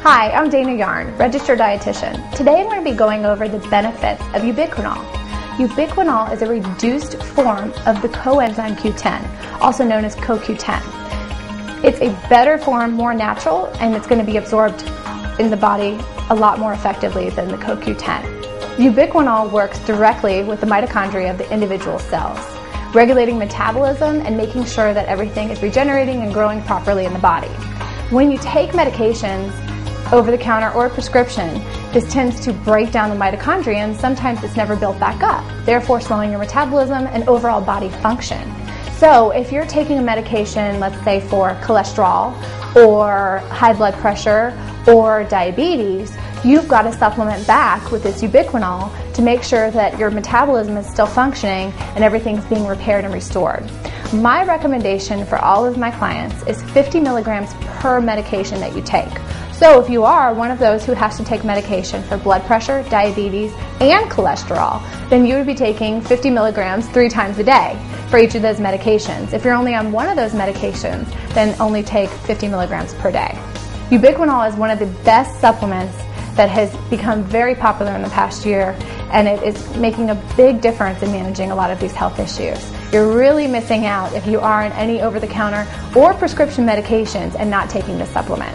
Hi, I'm Dana Yarn, registered dietitian. Today I'm going to be going over the benefits of ubiquinol. Ubiquinol is a reduced form of the coenzyme Q10, also known as CoQ10. It's a better form, more natural, and it's going to be absorbed in the body a lot more effectively than the CoQ10. Ubiquinol works directly with the mitochondria of the individual cells, regulating metabolism and making sure that everything is regenerating and growing properly in the body. When you take medications, over the counter or prescription, this tends to break down the mitochondria and sometimes it's never built back up, therefore slowing your metabolism and overall body function. So if you're taking a medication, let's say for cholesterol or high blood pressure or diabetes, you've got to supplement back with this ubiquinol to make sure that your metabolism is still functioning and everything's being repaired and restored. My recommendation for all of my clients is 50 milligrams per medication that you take. So if you are one of those who has to take medication for blood pressure, diabetes, and cholesterol, then you would be taking 50 milligrams 3 times a day for each of those medications. If you're only on one of those medications, then only take 50 milligrams per day. Ubiquinol is one of the best supplements that has become very popular in the past year, and it is making a big difference in managing a lot of these health issues. You're really missing out if you are on any over-the-counter or prescription medications and not taking this supplement.